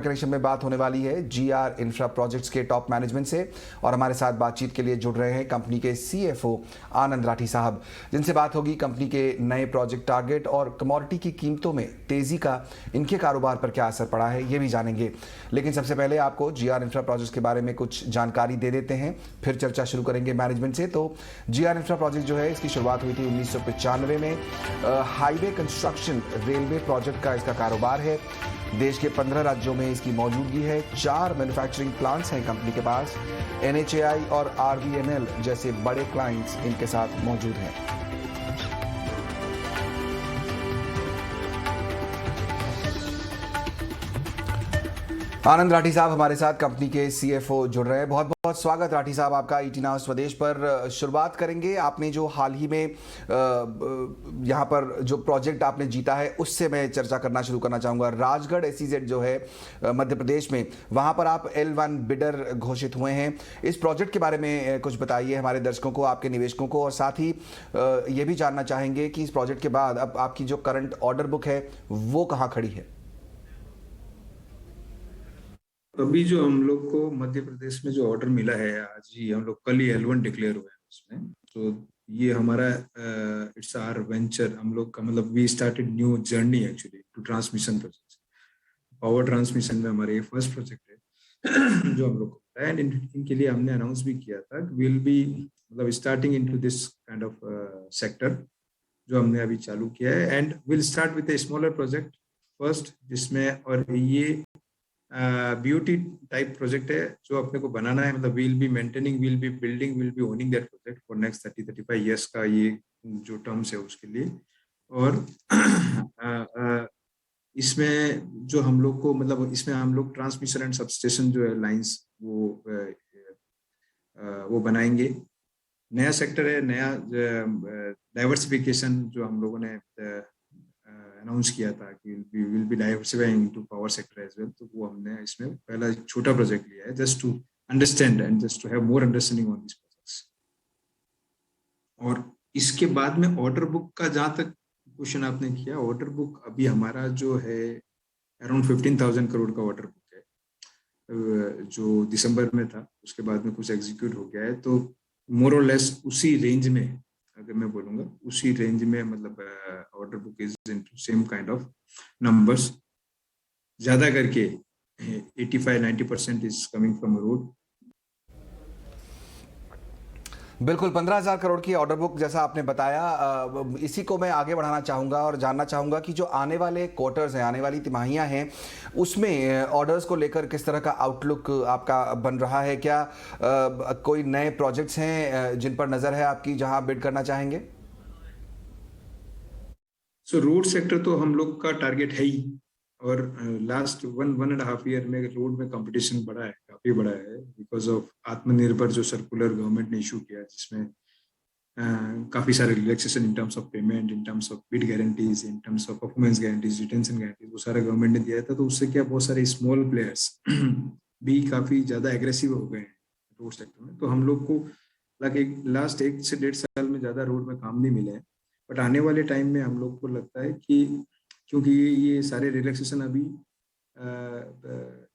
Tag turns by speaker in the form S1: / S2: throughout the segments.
S1: Connection में बात होने वाली है जीआर इंफ्रा प्रोजेक्ट्स के टॉप मैनेजमेंट से और हमारे साथ बातचीत के लिए जुड़ रहे हैं कंपनी के सीएफओ आनंद राठी साहब, जिनसे बात होगी कंपनी के नए प्रोजेक्ट टारगेट और कमोडिटी की कीमतों में तेजी का इनके कारोबार पर क्या असर पड़ा है ये भी जानेंगे। लेकिन सबसे पहले आपको जीआर इंफ्रा प्रोजेक्ट्स के बारे में कुछ जानकारी दे देते हैं, फिर चर्चा शुरू करेंगे मैनेजमेंट से। तो जीआर इंफ्रा प्रोजेक्ट जो है इसकी शुरुआत हुई थी 1995 में। हाईवे कंस्ट्रक्शन रेलवे प्रोजेक्ट का इसका कारोबार है। देश के 15 राज्यों में इसकी मौजूदगी है। 4 मैन्युफैक्चरिंग प्लांट्स हैं कंपनी के पास। NHAI और RVNL जैसे बड़े क्लाइंट्स इनके साथ मौजूद हैं। आनंद राठी साहब हमारे साथ कंपनी के सीएफओ जुड़ रहे हैं। बहुत बहुत स्वागत राठी साहब आपका ईटी नाउ स्वदेश पर। शुरुआत करेंगे, आपने जो हाल ही में यहाँ पर जो प्रोजेक्ट आपने जीता है उससे मैं चर्चा करना शुरू करना चाहूँगा। राजगढ़ SEZ जो है मध्य प्रदेश में, वहाँ पर आप L1 बिडर घोषित हुए हैं। इस प्रोजेक्ट के बारे में कुछ बताइए हमारे दर्शकों को, आपके निवेशकों को, और साथ ही ये भी जानना चाहेंगे कि इस प्रोजेक्ट के बाद अब आपकी जो करंट ऑर्डर बुक है वो कहाँ खड़ी है।
S2: अभी जो हम लोग को मध्य प्रदेश में जो ऑर्डर मिला है, आज ही हम लोग कल ही L1 डिक्लेयर हुए हैं उसमें। तो ये हमारा इट्स आवर वेंचर, हम लोग का मतलब we started new journey actually to transmission project. Power transmission में हमारे ये फर्स्ट प्रोजेक्ट है जो हम लोग को, एंड इनके लिए हमने अनाउंस भी किया था विल बी मतलब starting into this kind of sector जो हमने अभी चालू किया है, and will start with a smaller project first, जिसमें और ये ब्यूटी टाइप प्रोजेक्ट है जो अपने को बनाना है। मतलब will be maintaining, will be building, will be owning that project for next 30-35 years का ये जो टर्म्स है उसके लिए। और इसमें जो हम लोग को मतलब इसमें हम लोग ट्रांसमिशन एंड सबस्टेशन जो है लाइंस वो बनाएंगे। नया सेक्टर है, नया डाइवर्सिफिकेशन जो हम लोगों ने अनाउंस किया था कि will be diversifying to power sector as well. तो वो हमने इसमें पहला छोटा प्रोजेक्ट लिया है just to understand and just to have more understanding on this projects. और इसके बाद में ऑर्डर बुक का जहाँ तक क्वेश्चन आपने किया, ऑर्डर बुक अभी हमारा जो है अराउंड 15,000 करोड़ का ऑर्डर बुक है जो दिसंबर में था, उसके बाद में कुछ एग्जीक्यूट हो गया है। तो मोर और लेस उसी रेंज में, अगर मैं बोलूँगा उसी रेंज में, मतलब order book is into same kind of numbers. ज़्यादा करके 85-90% इज कमिंग फ्रॉम रोड।
S1: बिल्कुल, 15,000 करोड़ की ऑर्डर बुक जैसा आपने बताया, इसी को मैं आगे बढ़ाना चाहूँगा और जानना चाहूँगा कि जो आने वाले क्वार्टर्स हैं, आने वाली तिमाहियाँ हैं, उसमें ऑर्डर्स को लेकर किस तरह का आउटलुक आपका बन रहा है। क्या कोई नए प्रोजेक्ट्स हैं जिन पर नज़र है आपकी, जहां बिड करना चाहेंगे?
S2: सो रोड सेक्टर तो हम लोग का टारगेट है ही, और लास्ट 1.5 ईयर में रोड में कंपटीशन बढ़ा है, काफी बढ़ा है, बिकॉज ऑफ आत्मनिर्भर जो सर्कुलर गवर्नमेंट ने इशू किया, जिसमें काफी सारे relaxation in terms of payment, in terms of bid guarantees, in terms of performance guarantees, retention guarantees, वो सारा गवर्नमेंट ने दिया था। तो उससे क्या बहुत सारे स्मॉल प्लेयर्स भी काफी ज्यादा एग्रेसिव हो गए हैं रोड सेक्टर में। तो हम लोग को लास्ट 1 से 1.5 साल में ज्यादा रोड में काम नहीं मिले हैं, बट आने वाले टाइम में हम लोग को लगता है कि क्योंकि ये सारे रिलैक्सेशन अभी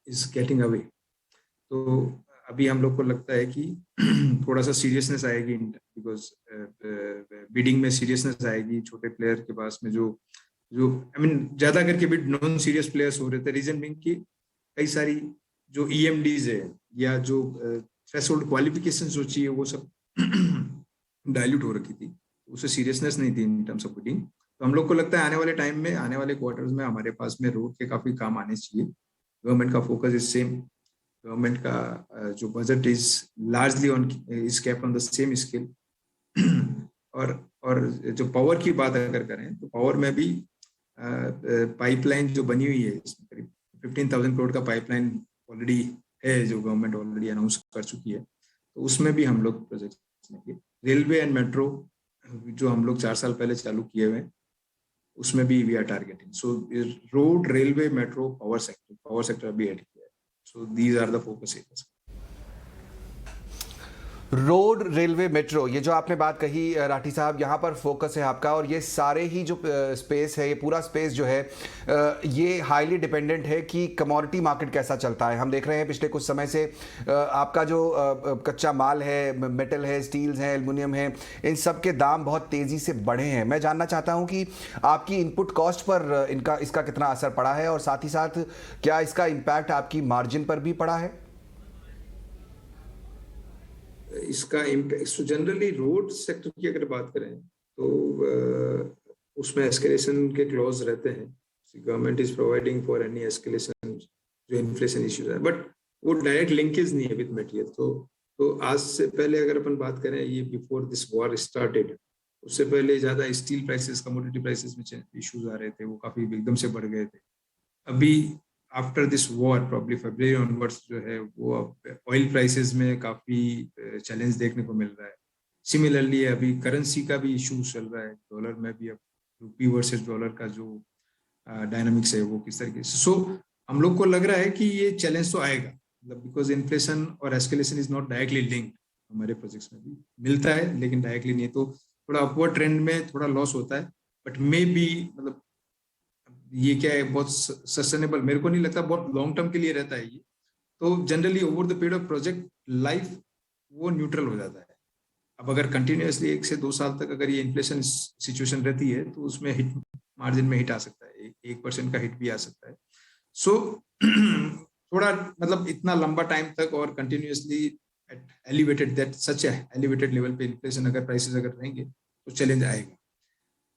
S2: इज गेटिंग अवे, तो अभी हम लोग को लगता है कि थोड़ा सा सीरियसनेस आएगी, बिकॉज बिडिंग में सीरियसनेस आएगी छोटे प्लेयर के पास में, जो आई मीन ज्यादा करके बिड नॉन सीरियस प्लेयर्स हो रहे थे। रीजन बिंग कि कई सारी जो EMDs है या जो थ्रेशोल्ड क्वालिफिकेशन जो चाहिए वो सब डाइल्यूट हो रखी थी, उससे सीरियसनेस नहीं थी इन टर्म्स ऑफ बिडिंग। तो हम लोग को लगता है आने वाले टाइम में, आने वाले क्वार्टर्स में हमारे पास में रोड के काफी काम आने चाहिए। गवर्नमेंट का फोकस इज सेम, गवर्नमेंट का जो budget is largely on is kept on the same scale. और जो पावर की बात अगर करें तो पावर में भी पाइपलाइन जो बनी हुई है, इसमें करीब 15,000 करोड़ का पाइपलाइन ऑलरेडी है जो गवर्नमेंट ऑलरेडी अनाउंस कर चुकी है। तो उसमें भी हम लोग प्रोजेक्ट, रेलवे एंड मेट्रो जो हम लोग 4 साल पहले चालू किए हुए, उसमें भी we are targeting. So road, railway, metro, power sector अभी ऐड किया है। So these are the focus areas.
S1: Road, railway, metro, ये जो आपने बात कही राठी साहब, यहाँ पर फोकस है आपका, और ये सारे ही जो स्पेस है, ये पूरा स्पेस जो है ये हाईली डिपेंडेंट है कि कमोडिटी मार्केट कैसा चलता है। हम देख रहे हैं पिछले कुछ समय से आपका जो कच्चा माल है, मेटल है, स्टील्स हैं, एल्युमिनियम है, इन सब के दाम बहुत तेज़ी से बढ़े हैं। मैं जानना चाहता हूँ कि आपकी इनपुट कॉस्ट पर इसका कितना असर पड़ा है, और साथ ही साथ क्या इसका इम्पैक्ट आपकी मार्जिन पर भी पड़ा है?
S2: इसका इम्पैक्ट जनरली रोड सेक्टर की अगर बात करें तो उसमें एस्केलेशन के क्लॉज रहते हैं। Government is providing for any escalation जो इन्फ्लेशन इश्यूज है, बट वो डायरेक्ट लिंकेज नहीं है विद मटेरियल। तो आज से पहले अगर अपन बात करें, ये बिफोर दिस वॉर स्टार्टेड, उससे पहले ज्यादा स्टील प्राइसेस, कमोडिटी प्राइसेस में इश्यूज आ रहे थे, वो काफी एकदम से बढ़ गए थे। अभी after this war probably February onwards जो है वो ऑयल प्राइसेस में काफी चैलेंज देखने को मिल रहा है। सिमिलरली अभी करेंसी का भी इशू चल रहा है, डॉलर में भी अब रुपी वर्सेस डॉलर का जो डायनामिक्स है वो किस तरीके से। सो हम लोग को लग रहा है कि ये चैलेंज तो आएगा, मतलब बिकॉज इन्फ्लेशन और escalation is not directly linked. हमारे प्रोजेक्ट्स में भी मिलता है लेकिन डायरेक्टली नहीं, तो थोड़ा अपवर्ड ट्रेंड में थोड़ा लॉस होता है, बट मे बी मतलब ये क्या है, बहुत सस्टेनेबल मेरे को नहीं लगता, बहुत लॉन्ग टर्म के लिए रहता है ये। तो generally over the period of project life वो न्यूट्रल हो जाता है। अब अगर कंटिन्यूअसली 1 से 2 साल तक अगर ये इन्फ्लेशन सिचुएशन रहती है तो उसमें हिट, मार्जिन में हिट आ सकता है, 1% का हिट भी आ सकता है। सो थोड़ा मतलब इतना लंबा टाइम तक और continuously at elevated that such elevated level पे इन्फ्लेशन अगर प्राइसेस अगर रहेंगे तो चैलेंज आएगा।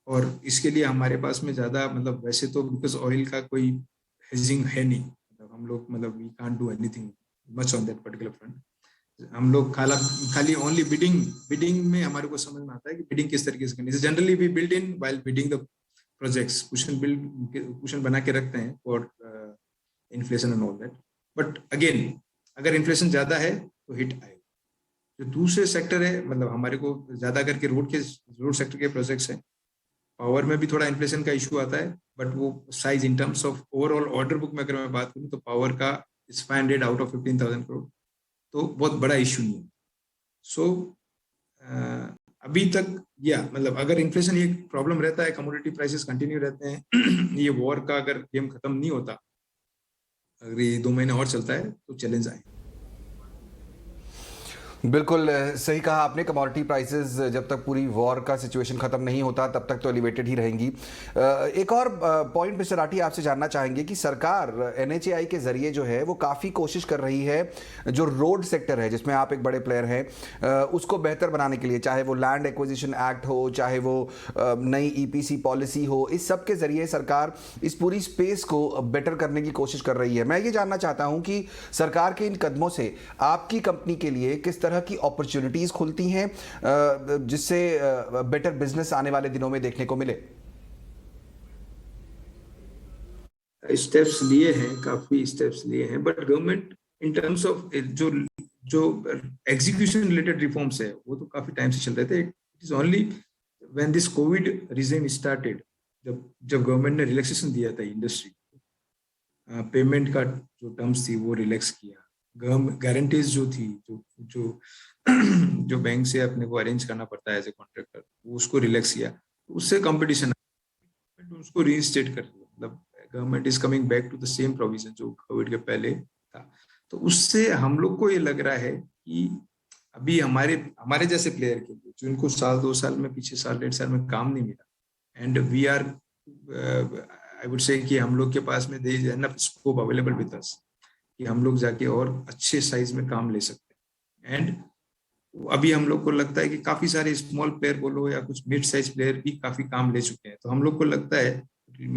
S2: और इसके लिए हमारे पास में ज्यादा मतलब वैसे तो बिकॉज ऑयल का कोई हेजिंग है नहीं, मतलब हम लोग मतलब we can't do anything much on that particular front. हम लोग खाली ओनली बिडिंग में हमारे को समझ में आता है कि बिडिंग किस तरीके से करनी है। Generally we build in while bidding the projects, cushion बना के रखते हैं for inflation and all that. But again अगर इन्फ्लेशन ज्यादा है तो हिट आएगा। जो दूसरे सेक्टर है, मतलब हमारे को ज्यादा करके रोड सेक्टर के प्रोजेक्ट्स हैं, पावर में भी थोड़ा इन्फ्लेशन का इशू आता है, बट वो size in terms of overall order book में अगर मैं बात करूं तो पावर का इज 500 आउट ऑफ 15,000 करोड़, तो बहुत बड़ा इशू नहीं है। सो अभी तक या मतलब अगर इन्फ्लेशन ये प्रॉब्लम रहता है, कमोडिटी प्राइसेस कंटिन्यू रहते हैं ये वॉर का अगर गेम खत्म नहीं होता, अगर ये 2 महीने और चलता है तो चैलेंज आए।
S1: बिल्कुल सही कहा आपने। कमोडिटी प्राइसेस जब तक पूरी वॉर का सिचुएशन ख़त्म नहीं होता तब तक तो एलिवेटेड ही रहेंगी। एक और पॉइंट मिस्टर राठी आपसे जानना चाहेंगे कि सरकार NHAI के ज़रिए जो है वो काफ़ी कोशिश कर रही है जो रोड सेक्टर है जिसमें आप एक बड़े प्लेयर हैं उसको बेहतर बनाने के लिए, चाहे वो लैंड एक्विजिशन एक्ट हो, चाहे वो नई EPC पॉलिसी हो, इस सब के ज़रिए सरकार इस पूरी स्पेस को बेटर करने की कोशिश कर रही है। मैं ये जानना चाहता हूँ कि सरकार के इन कदमों से आपकी कंपनी के लिए किस तरह की अपॉर्चुनिटीज खुलती हैं जिससे बेटर बिजनेस आने वाले दिनों में देखने को मिले?
S2: स्टेप्स लिए हैं, काफी स्टेप्स लिए हैं, but government in terms of जो जो एग्जीक्यूशन रिलेटेड रिफॉर्म्स है वो तो काफी टाइम से चल रहे थे। It is only when this Covid regime started, जब गवर्नमेंट ने रिलैक्सेशन दिया था इंडस्ट्री, पेमेंट का जो टर्म्स थी वो रिलैक्स किया, गारंटीज जो थी जो जो बैंक से अपने को अरेंज करना पड़ता है एज ए कॉन्ट्रैक्टर, वो उसको रिलैक्स किया, तो उससे कंपटीशन उसको रीइंस्टेट कर दिया। मतलब government is coming back to the same provision जो कोविड के पहले था। तो उससे हम लोग को ये लग रहा है कि अभी हमारे जैसे प्लेयर के लिए जिनको 1-2 साल में, पीछे 1-1.5 साल में काम नहीं मिला, and we are I would say कि हम लोग के पास में there is enough scope available with us कि हम लोग जाके और अच्छे साइज में काम ले सकते हैं। एंड अभी हम लोग को लगता है कि काफी सारे स्मॉल प्लेयर बोलो या कुछ मिड साइज प्लेयर भी काफी काम ले चुके हैं। तो हम लोग को लगता है,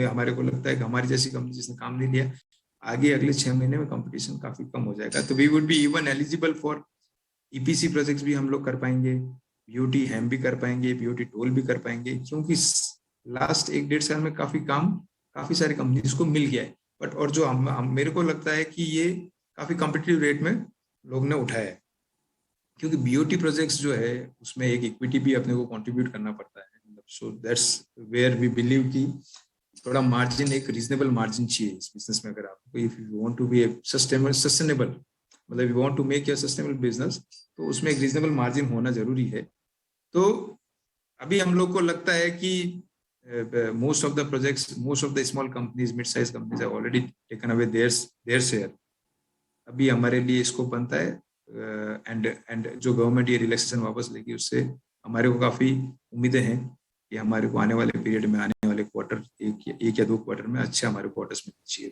S2: हमारे को लगता है कि हमारी जैसी कंपनी जिसने काम नहीं लिया, आगे अगले 6 महीने में कंपटीशन काफी कम हो जाएगा। तो we would be even eligible for EPC projects भी हम लोग कर पाएंगे, BOT हैम भी कर पाएंगे, BOT टोल भी कर पाएंगे, क्योंकि लास्ट 1-1.5 साल में काफी सारी कंपनीज को मिल गया है। बट और जो मेरे को लगता है कि ये काफी कॉम्पिटिटिव रेट में लोग ने उठाया है, क्योंकि BOT प्रोजेक्ट्स जो है उसमें एक इक्विटी भी अपने को कंट्रीब्यूट करना पड़ता है। So that's where we believe कि थोड़ा मार्जिन, एक रीजनेबल मार्जिन चाहिए इस बिजनेस में। अगर आपको if you want to be sustainable मतलब we want to make a sustainable business, तो उसमें एक रीजनेबल मार्जिन होना जरूरी है। तो अभी हम लोग को लगता है कि most of the projects, most of the small companies, mid-sized companies have already taken away their share. अभी हमारे लिए स्कोप बनता है एंड जो गवर्नमेंट ये रिलैक्सेशन वापस लेगी उससे हमारे को काफ़ी उम्मीदें हैं कि हमारे को आने वाले पीरियड में, आने वाले क्वार्टर, एक या दो क्वार्टर में अच्छे हमारे क्वार्टर्स में चाहिए।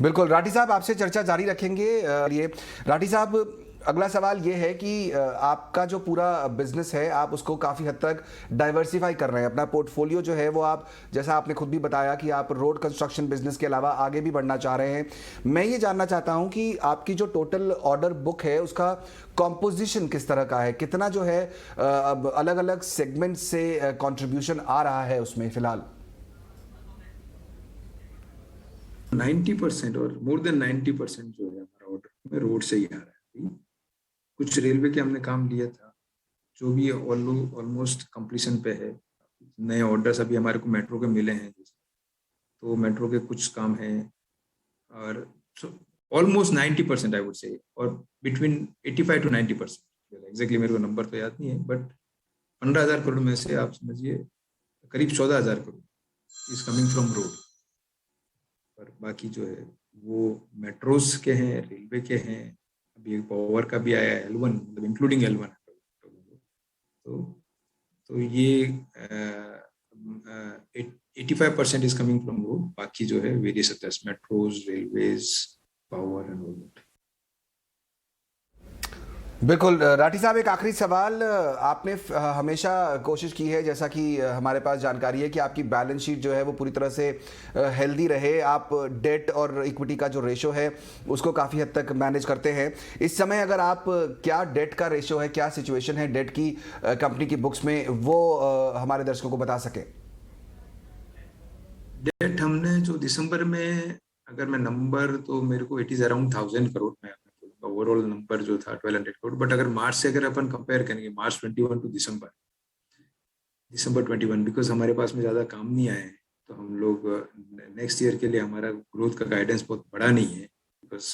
S1: बिल्कुल राठी साहब, आपसे चर्चा जारी रखेंगे। ये राठी साहब, अगला सवाल ये है कि आपका जो पूरा बिजनेस है आप उसको काफ़ी हद तक डाइवर्सिफाई कर रहे हैं। अपना पोर्टफोलियो जो है वो आप, जैसा आपने खुद भी बताया कि आप रोड कंस्ट्रक्शन बिजनेस के अलावा आगे भी बढ़ना चाह रहे हैं। मैं ये जानना चाहता हूं कि आपकी जो टोटल ऑर्डर बुक है उसका कॉम्पोजिशन किस तरह का है, कितना जो है अलग अलग सेगमेंट से कॉन्ट्रीब्यूशन आ रहा है उसमें फिलहाल?
S2: 90% और मोर देन 90% जो है हमारा ऑर्डर में रोड से ही आ रहा है। कुछ रेलवे के हमने काम लिया था जो भी ऑलमोस्ट कंप्लीशन पे है। नए ऑर्डर्स अभी हमारे को मेट्रो के मिले हैं, तो मेट्रो के कुछ काम हैं और ऑलमोस्ट 90% आई वुड से, और बिटवीन 85 to 90%, एग्जैक्टली मेरे को नंबर तो याद नहीं है, बट 15,000 करोड़ में से आप समझिए करीब 14,000 crore is coming from road. और बाकी जो है वो मेट्रोज के हैं, रेलवे के हैं, अभी पावर का भी आया है, L1 मतलब इंक्लूडिंग L1। तो ये 85% इज कमिंग फ्रॉम रोड, बाकी जो है various sectors, metros, railways, power and all that.
S1: बिल्कुल राठी साहब, एक आखिरी सवाल। आपने हमेशा कोशिश की है, जैसा कि हमारे पास जानकारी है, कि आपकी बैलेंस शीट जो है वो पूरी तरह से हेल्दी रहे। आप डेट और इक्विटी का जो रेशो है उसको काफ़ी हद तक मैनेज करते हैं। इस समय अगर आप, क्या डेट का रेशो है, क्या सिचुएशन है डेट की कंपनी की बुक्स में, वो हमारे दर्शकों को बता सकें?
S2: डेट हमने जो दिसंबर में, अगर मैं नंबर, तो मेरे को इट इज अराउंड 1,000 करोड़ में ओवरऑल नंबर जो था 1,200 करोड़। बट अगर मार्च से अगर अपन कंपेयर करेंगे, मार्च 21 टू दिसंबर 21, बिकॉज हमारे पास में ज़्यादा काम नहीं आए हैं, तो हम लोग नेक्स्ट ईयर के लिए हमारा ग्रोथ का गाइडेंस बहुत बड़ा नहीं है, बिकॉज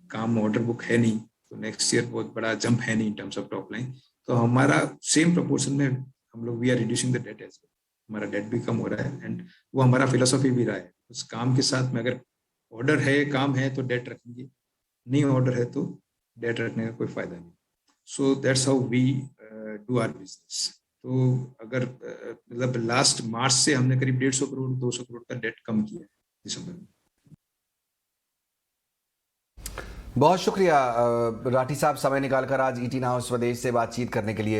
S2: काम ऑर्डर बुक है नहीं, तो नेक्स्ट ईयर बहुत बड़ा जंप है नहीं in terms of top line. तो हमारा सेम प्रपोर्शन में हम लोग we are reducing the debt as well, हमारा डेट भी कम हो रहा है, एंड वो हमारा फिलोसॉफी भी रहा है। उस काम के साथ में अगर ऑर्डर है, काम है, तो डेट रखेंगे, नहीं ऑर्डर है तो डेट रखने का कोई फायदा नहीं। So that's how we do our business. तो अगर मतलब लास्ट मार्च से हमने करीब 150 करोड़ 200 करोड़ का डेट कम किया है दिसंबर में।
S1: बहुत शुक्रिया राठी साहब, समय निकालकर आज ईटी नाउ स्वदेश से बातचीत करने के लिए।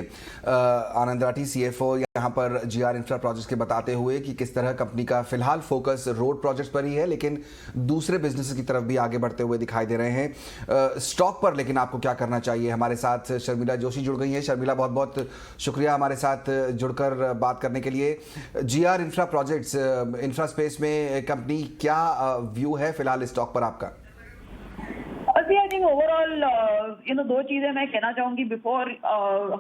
S1: आनंद राठी, सीएफओ, यहाँ पर जीआर इंफ्रा प्रोजेक्ट्स के बताते हुए कि किस तरह कंपनी का फिलहाल फोकस रोड प्रोजेक्ट्स पर ही है, लेकिन दूसरे बिजनेस की तरफ भी आगे बढ़ते हुए दिखाई दे रहे हैं। स्टॉक पर लेकिन आपको क्या करना चाहिए? हमारे साथ शर्मिला जोशी जुड़ गई हैं। शर्मिला, बहुत बहुत शुक्रिया हमारे साथ जुड़कर बात करने के लिए। GR infra projects, infra space में कंपनी, क्या व्यू है फिलहाल स्टॉक पर आपका?
S3: आई थिंक ओवरऑल दो चीजें मैं कहना चाहूंगी बिफोर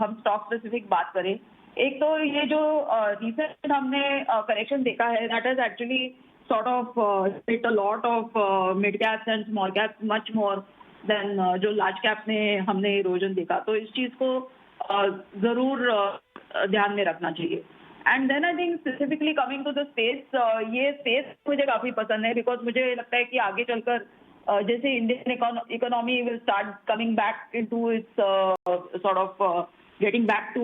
S3: हम स्टॉक स्पेसिफिक बात करें। एक तो ये जो रिसेंट हमने करेक्शन देखा है, that is actually sort of hit a lot of mid caps and small caps much more than जो लार्ज कैप में हमने इरोजन देखा। तो इस चीज को जरूर ध्यान में रखना चाहिए। And then I think specifically coming to the space, ये स्पेस मुझे काफी पसंद है, बिकॉज मुझे लगता है कि आगे चलकर जैसे Indian economy will start coming back into it's sort of getting back to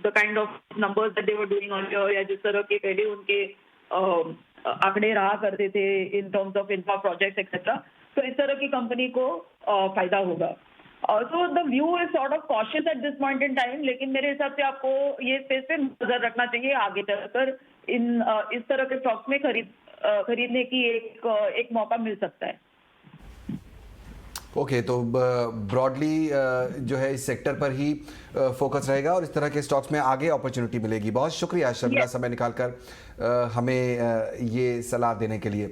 S3: the kind of numbers that they were doing earlier, या जिस तरह के पहले उनके आंकड़े रहा करते थे इन terms of infra projects etcetera, तो इस तरह की कंपनी को फायदा होगा। So the view is sort of cautious at this point in time, लेकिन मेरे हिसाब से आपको ये स्पेस पे नजर रखना चाहिए। आगे चलकर इस तरह के स्टॉक्स में खरीदने की एक मौका मिल सकता है।
S1: ओके, तो ब्रॉडली जो है इस सेक्टर पर ही फोकस रहेगा और इस तरह के स्टॉक्स में आगे अपॉर्चुनिटी मिलेगी। बहुत शुक्रिया शर्मिला, समय निकालकर हमें ये सलाह देने के लिए।